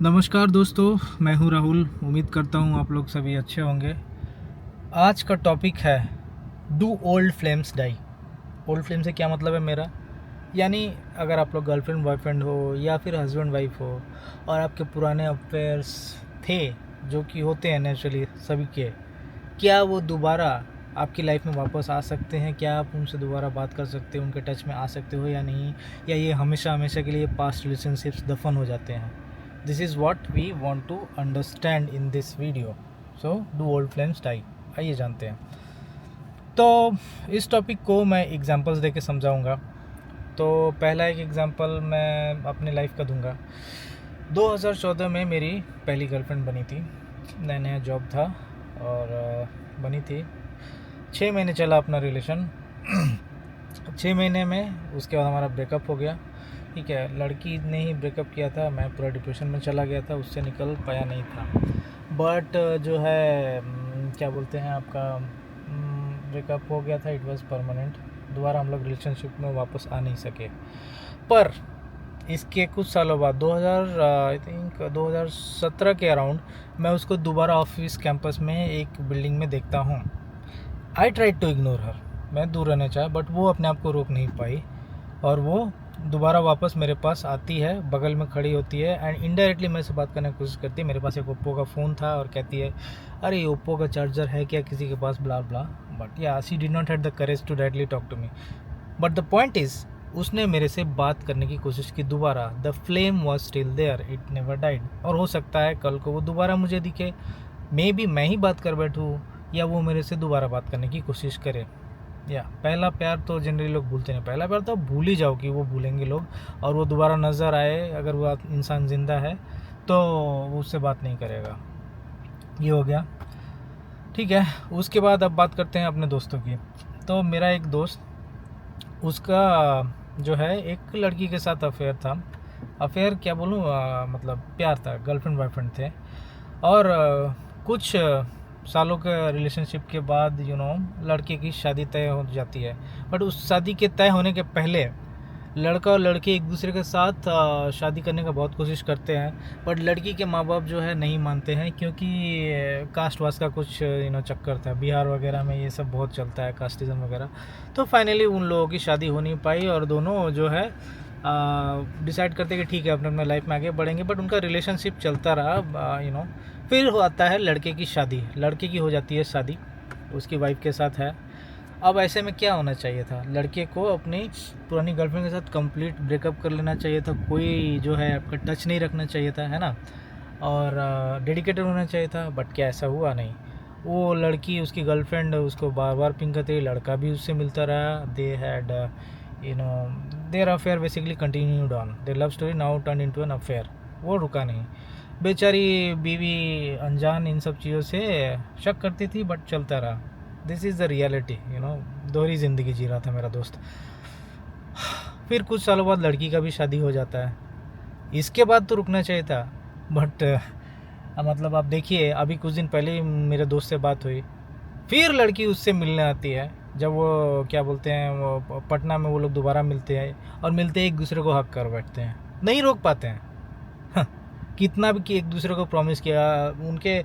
नमस्कार दोस्तों, मैं हूं राहुल। उम्मीद करता हूं आप लोग सभी अच्छे होंगे। आज का टॉपिक है do old flames die. Old flame से क्या मतलब है मेरा, यानी अगर आप लोग गर्लफ्रेंड बॉयफ्रेंड हो या फिर हस्बैंड वाइफ हो और आपके पुराने अफेयर्स थे जो कि होते हैं नेचुरली सभी के, क्या वो दोबारा आपकी लाइफ में वापस आ सकते हैं? क्या आप उनसे दोबारा बात कर सकते हो, उनके टच में आ सकते हो या नहीं, या ये हमेशा हमेशा के लिए पास्ट रिलेशनशिप्स दफन हो जाते हैं? This is what we want to understand in this video. So do old flames die, आइए जानते हैं। तो इस टॉपिक को मैं एग्जांपल्स देके समझाऊंगा। तो पहला एक एग्जांपल मैं अपने लाइफ का दूंगा। 2014 में मेरी पहली गर्लफ्रेंड बनी थी। नया नया जॉब था और बनी थी। 6 महीने चला अपना रिलेशन। 6 महीने में उसके बाद हमारा ब्रेकअप हो गया। ठीक है, लड़की ने ही ब्रेकअप किया था, मैं पूरा डिप्रेशन में चला गया था, उससे निकल पाया नहीं था। बट जो है क्या बोलते हैं आपका, ब्रेकअप हो गया था, इट वाज परमानेंट। दोबारा हम लोग रिलेशनशिप में वापस आ नहीं सके। पर इसके कुछ सालों बाद 2000 आई थिंक 2017 के अराउंड मैं उसको दोबारा ऑफिस कैंपस में एक बिल्डिंग में देखता हूँ। I tried to ignore her, मैं दूर रहना चाहा, बट वो अपने आप को रोक नहीं पाई और वो दोबारा वापस मेरे पास आती है, बगल में खड़ी होती है एंड इनडायरेक्टली मेरे से बात करने की कोशिश करती है। मेरे पास एक ओप्पो का फ़ोन था और कहती है, अरे ये ओप्पो का चार्जर है क्या किसी के पास, blah blah. But yeah she did not had the courage to directly talk to me. But the point is, उसने मेरे से बात करने की कोशिश की दोबारा। The flame was still there, it never died. और हो सकता है कल को वो दोबारा मुझे दिखे, मे बी मैं ही बात कर बैठूँ या वो मेरे से दोबारा बात करने की कोशिश करे। या पहला प्यार तो जनरली लोग भूलते नहीं, पहला प्यार तो आप भूल ही जाओ कि वो भूलेंगे लोग, और वो दोबारा नज़र आए अगर वो इंसान ज़िंदा है तो वो उससे बात नहीं करेगा। ये हो गया, ठीक है। उसके बाद अब बात करते हैं अपने दोस्तों की। तो मेरा एक दोस्त, उसका जो है एक लड़की के साथ अफेयर था। अफेयर क्या बोलूँ, मतलब प्यार था, गर्लफ्रेंड बॉयफ्रेंड थे। और कुछ सालों के रिलेशनशिप के बाद लड़के की शादी तय हो जाती है। बट उस शादी के तय होने के पहले लड़का और लड़की एक दूसरे के साथ शादी करने का बहुत कोशिश करते हैं। बट लड़की के माँ बाप जो है नहीं मानते हैं, क्योंकि कास्ट वास्ट का कुछ चक्कर था। बिहार वगैरह में ये सब बहुत चलता है, कास्टिज़म वगैरह। तो फाइनली उन लोगों की शादी हो नहीं पाई और दोनों जो है डिसाइड करते कि ठीक है अपने अपने लाइफ में आगे बढ़ेंगे। बट उनका रिलेशनशिप चलता रहा, फिर हो आता है लड़के की शादी। लड़के की हो जाती है शादी, उसकी वाइफ के साथ है। अब ऐसे में क्या होना चाहिए था, लड़के को अपनी पुरानी गर्लफ्रेंड के साथ कंप्लीट ब्रेकअप कर लेना चाहिए था, कोई जो है आपका टच नहीं रखना चाहिए था, है ना, और डेडिकेटेड होना चाहिए था। बट क्या ऐसा हुआ नहीं। वो लड़की, उसकी गर्लफ्रेंड उसको बार बार पिंग करती रही, लड़का भी उससे मिलता रहा। They had no their affair basically continued on, their love story now turn into an affair. वो रुका नहीं। बेचारी बीवी अनजान इन सब चीज़ों से शक करती थी, बट चलता रहा। दिस इज़ द रियलिटी, दोहरी ज़िंदगी जी रहा था मेरा दोस्त। फिर कुछ सालों बाद लड़की का भी शादी हो जाता है। इसके बाद तो रुकना चाहिए था, बट मतलब आप देखिए, अभी कुछ दिन पहले ही मेरे दोस्त से बात हुई, फिर लड़की उससे मिलने आती है। जब वो क्या बोलते हैं, वो पटना में वो लोग दोबारा मिलते हैं और मिलते ही एक दूसरे को हक कर बैठते हैं, नहीं रोक पाते हैं। कितना भी कि एक दूसरे को प्रॉमिस किया, उनके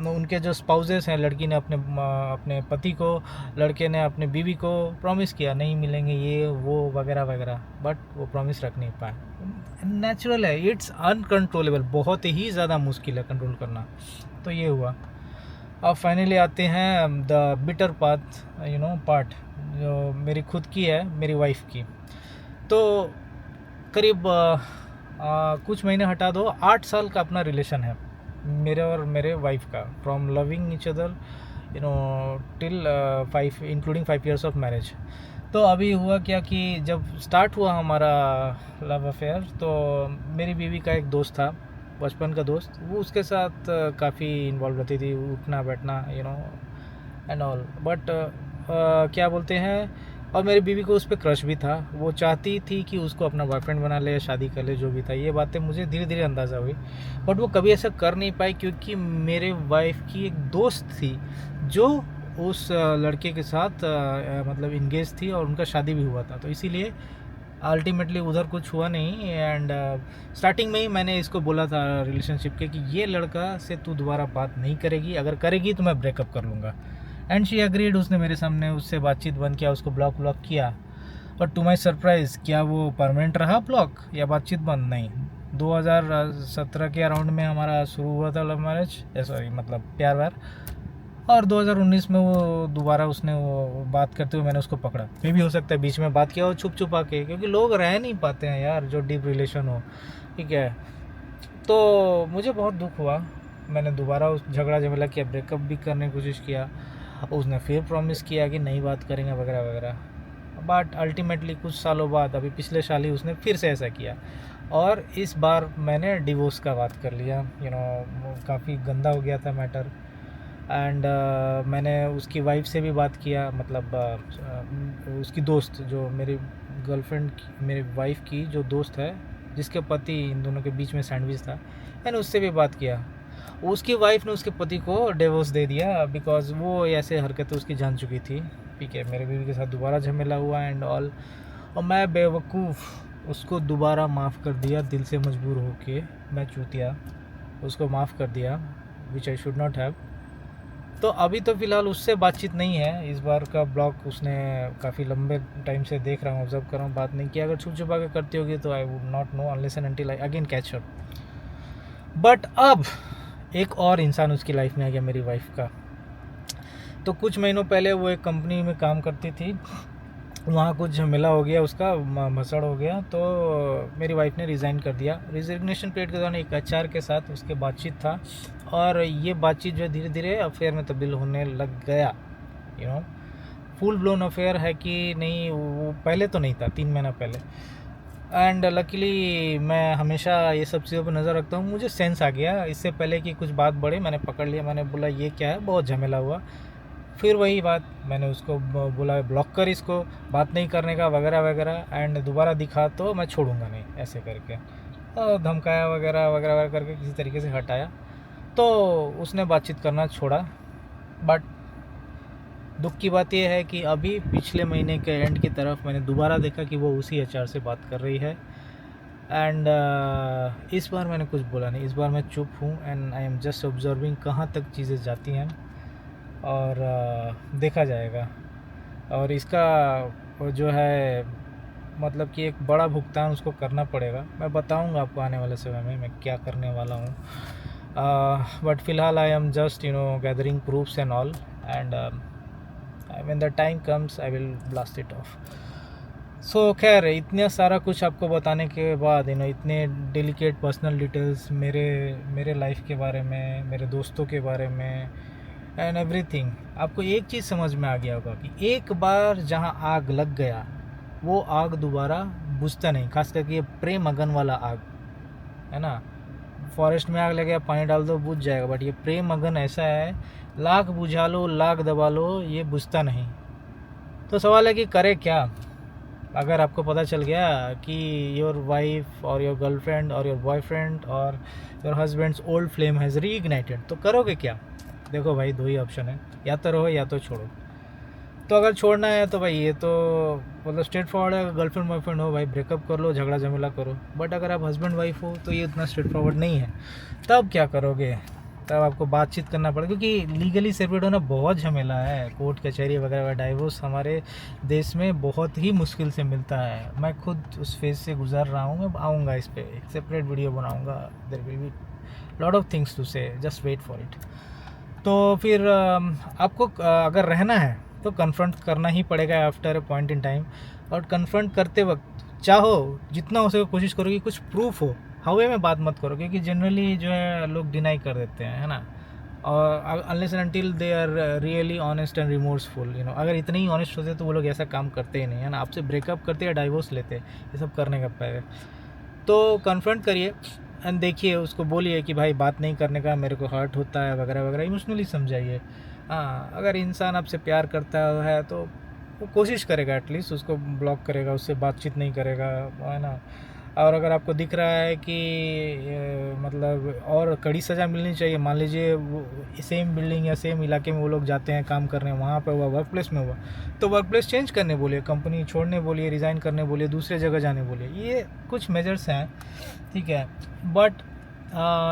उनके जो स्पाउसेस हैं, लड़की ने अपने पति को, लड़के ने अपने बीवी को प्रॉमिस किया नहीं मिलेंगे ये वो वगैरह वगैरह, बट वो प्रॉमिस रख नहीं पाए। नेचुरल है, इट्स अनकंट्रोलेबल, बहुत ही ज़्यादा मुश्किल है कंट्रोल करना। तो ये हुआ। अब फाइनली आते हैं द बिटर पाथ, पार्ट जो मेरी खुद की है, मेरी वाइफ की। तो करीब कुछ महीने हटा दो, 8 साल का अपना रिलेशन है मेरे और मेरे वाइफ का, from loving each other till 5 including 5 years of marriage. तो अभी हुआ क्या कि जब स्टार्ट हुआ हमारा लव अफेयर, तो मेरी बीवी का एक दोस्त था, बचपन का दोस्त, वो उसके साथ काफ़ी इन्वॉल्व रहती थी, उठना बैठना एंड ऑल। बट क्या बोलते हैं, और मेरी बीवी को उस पर क्रश भी था। वो चाहती थी कि उसको अपना बॉयफ्रेंड बना ले या शादी कर ले, जो भी था। ये बातें मुझे धीरे धीरे अंदाज़ा हुई, बट वो कभी ऐसा कर नहीं पाई, क्योंकि मेरे वाइफ की एक दोस्त थी जो उस लड़के के साथ मतलब इंगेज थी और उनका शादी भी हुआ था। तो इसीलिए अल्टीमेटली उधर कुछ हुआ नहीं। एंड स्टार्टिंग में ही मैंने इसको बोला था रिलेशनशिप के कि ये लड़का से तू दोबारा बात नहीं करेगी, अगर करेगी तो मैं ब्रेकअप कर लूँगा। एंड शी एग्रीड, उसने मेरे सामने उससे बातचीत बंद किया, उसको ब्लॉक किया। और टू माई सरप्राइज़, क्या वो परमानेंट रहा ब्लॉक या बातचीत बंद? नहीं। 2017 के अराउंड में हमारा शुरू हुआ था लव मैरिज, सॉरी मतलब प्यार व्यार, और 2019 में वो दोबारा उसने वो बात करते हुए मैंने उसको पकड़ा। मे भी हो सकता है बीच में बात किया हो छुप छुपा के, क्योंकि लोग रह नहीं पाते हैं यार जो डीप रिलेशन हो, ठीक है। तो मुझे बहुत दुख हुआ, मैंने दोबारा उस झगड़ा झमेला किया, ब्रेकअप भी करने की कोशिश किया। उसने फिर प्रॉमिस किया कि नहीं बात करेंगे वगैरह वगैरह, बट अल्टीमेटली कुछ सालों बाद अभी पिछले साल ही उसने फिर से ऐसा किया। और इस बार मैंने डिवोर्स का बात कर लिया, काफ़ी गंदा हो गया था मैटर। एंड मैंने उसकी वाइफ से भी बात किया, मतलब उसकी दोस्त, जो मेरी गर्लफ्रेंड की, मेरी वाइफ की जो दोस्त है, जिसके पति इन दोनों के बीच में सैंडविच था, मैंने उससे भी बात किया। उसकी वाइफ ने उसके पति को डिवोर्स दे दिया, बिकॉज़ वो ऐसे हरकतें उसकी जान चुकी थी, ठीक है। मेरे बीवी के साथ दोबारा झमेला हुआ एंड ऑल, और मैं बेवकूफ़ उसको दोबारा माफ़ कर दिया, दिल से मजबूर होके, मैं चूतिया उसको माफ़ कर दिया, विच आई शुड नॉट हैव। तो अभी तो फ़िलहाल उससे बातचीत नहीं है। इस बार का ब्लॉग उसने काफ़ी लंबे टाइम से देख रहा हूँ, ऑब्जर्व कर रहा हूँ, बात नहीं किया। अगर छुप छुपा के करती होगी तो I would not know unless and until I again catch her. But अब एक और इंसान उसकी लाइफ में आ गया, मेरी वाइफ का। तो कुछ महीनों पहले वो एक कंपनी में काम करती थी, वहाँ कुछ झमेला हो गया, उसका मसड़ हो गया, तो मेरी वाइफ ने रिज़ाइन कर दिया। रिजिग्नेशन पीरियड के दौरान एक एचआर के साथ उसके बातचीत था, और ये बातचीत जो है धीरे धीरे अफेयर में तब्दील होने लग गया। फुल ब्लोन अफेयर है कि नहीं, वो पहले तो नहीं था, 3 महीना पहले। एंड लकीली मैं हमेशा ये सब चीज़ों पर नज़र रखता हूँ, मुझे सेंस आ गया इससे पहले कि कुछ बात बढ़े, मैंने पकड़ लिया, मैंने बोला ये क्या है, बहुत झमेला हुआ। फिर वही बात, मैंने उसको बोला ब्लॉक कर इसको, बात नहीं करने का वगैरह वगैरह, एंड दोबारा दिखा तो मैं छोड़ूंगा नहीं, ऐसे करके और धमकाया वगैरह वगैरह वगैरह करके किसी तरीके से हटाया। तो उसने बातचीत करना छोड़ा। बट दुख की बात यह है कि अभी पिछले महीने के एंड की तरफ मैंने दोबारा देखा कि वो उसी एचआर से बात कर रही है। एंड इस बार मैंने कुछ बोला नहीं, इस बार मैं चुप हूँ and I am just observing कहाँ तक चीज़ें जाती हैं, और देखा जाएगा। और इसका जो है मतलब कि एक बड़ा भुगतान उसको करना पड़ेगा। मैं बताऊंगा आपको आने वाले समय में मैं क्या करने वाला हूँ। बट फ़िलहाल I am just gathering proofs and all, and when the time comes I will blast it off. So खैर, इतना सारा कुछ आपको बताने के बाद इतने डेलिकेट पर्सनल डिटेल्स मेरे लाइफ के बारे में, मेरे दोस्तों के बारे में एंड एवरीथिंग, आपको एक चीज़ समझ में आ गया होगा कि एक बार जहाँ आग लग गया वो आग दोबारा बुझता नहीं। खास करके ये प्रेम अगन वाला आग है ना, फॉरेस्ट में आग लग गया, पानी डाल दो बुझ जाएगा, बट ये प्रेम अगन ऐसा है, लाख बुझा लो लाख दबा लो ये बुझता नहीं। तो सवाल है कि करे क्या? अगर आपको पता चल गया कि योर वाइफ और योर गर्लफ्रेंड और योर बॉयफ्रेंड और your husband's old flame has reignited, तो करोगे क्या? देखो भाई, 2 ही ऑप्शन है, या तो रहो या तो छोड़ो। तो अगर छोड़ना है तो भाई ये तो मतलब स्ट्रेट फॉरवर्ड है। गर्लफ्रेंड बॉयफ्रेंड हो भाई, ब्रेकअप कर लो, झगड़ा झमेला करो। बट अगर आप हस्बैंड वाइफ हो तो ये इतना स्ट्रेट फॉरवर्ड नहीं है। तब क्या करोगे? तब आपको बातचीत करना पड़ेगा, क्योंकि लीगली सेपरेट होना बहुत झमेला है, कोर्ट कचहरी वगैरह। डाइवोर्स हमारे देश में बहुत ही मुश्किल से मिलता है। मैं खुद उस फेज से गुजर रहा हूँ, मैं आऊँगा इस पर एक सेपरेट वीडियो बनाऊँगा। There will be lot of things to say, just wait for it. तो फिर आपको अगर रहना है तो कन्फ्रंट करना ही पड़ेगा after a point in time. और कन्फ्रंट करते वक्त चाहो जितना हो सके कोशिश करो कि कुछ प्रूफ हो, हवे में बात मत करो, क्योंकि जनरली जो है लोग डिनाई कर देते हैं, है ना। और unless and until they are really honest and remorseful, अगर इतने ही ऑनेस्ट होते तो वो लोग ऐसा काम करते ही नहीं, है ना। आपसे ब्रेकअप करते या डाइवोर्स लेते, ये सब करने का पहले तो कन्फ्रंट करिए एंड देखिए, उसको बोलिए कि भाई बात नहीं करने का, मेरे को हर्ट होता है वगैरह वगैरह, इमोशनली समझाइए। हाँ, अगर इंसान आपसे प्यार करता है तो वो कोशिश करेगा, एटलीस्ट उसको ब्लॉक करेगा, उससे बातचीत नहीं करेगा, है ना। और अगर आपको दिख रहा है कि मतलब और कड़ी सज़ा मिलनी चाहिए, मान लीजिए वो सेम बिल्डिंग या सेम इलाके में वो लोग जाते हैं काम करने, वहाँ पे हुआ, वर्क प्लेस में हुआ, तो वर्क प्लेस चेंज करने बोलिए, कंपनी छोड़ने बोलिए, रिज़ाइन करने बोलिए, दूसरे जगह जाने बोलिए। ये कुछ मेजर्स हैं, ठीक है। But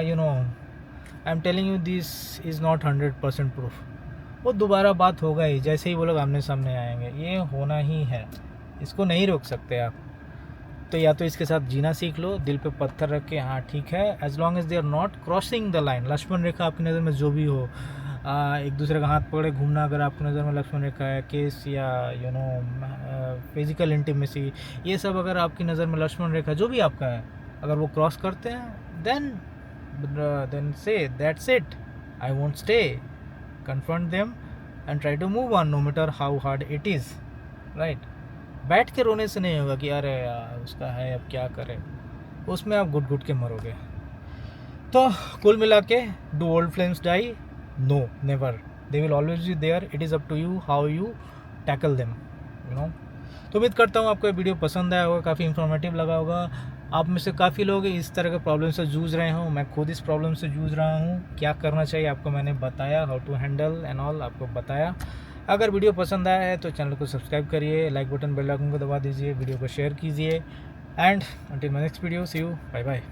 you know I am telling you this is not 100% proof. वो दोबारा बात होगा ही, जैसे ही वो लोग आमने सामने आएंगे, ये होना ही है, इसको नहीं रोक सकते आप। तो या तो इसके साथ जीना सीख लो, दिल पे पत्थर रख के, हाँ ठीक है, as long as they are not crossing the line. Lakshman rekha आपकी नज़र में जो भी हो, एक दूसरे का हाथ पकड़े घूमना अगर आपकी नज़र में लक्ष्मण रेखा है, केस या यू नो फिजिकल इंटीमेसी, ये सब अगर आपकी नज़र में लक्ष्मण रेखा जो भी आपका है, अगर वो क्रॉस करते हैं, then say that's it, I won't stay, confront them and try to move on no matter how hard it is, right. बैठ के रोने से नहीं होगा कि अरे यार उसका है अब क्या करें, उसमें आप घुट घुट के मरोगे। तो कुल मिला के, do old flames die? No, never, they will always be there, it is up to you how you tackle them, you know. तो उम्मीद करता हूँ आपको ये वीडियो पसंद आया होगा, काफ़ी इन्फॉर्मेटिव लगा होगा। आप में से काफ़ी लोग इस तरह के प्रॉब्लम से जूझ रहे हों, मैं खुद इस प्रॉब्लम से जूझ रहा हूँ, क्या करना चाहिए आपको मैंने बताया, how to handle and all आपको बताया। अगर वीडियो पसंद आया है तो चैनल को सब्सक्राइब करिए, लाइक बटन, बेल आइकन को दबा दीजिए, वीडियो को शेयर कीजिए, and until my next video, see you, bye bye.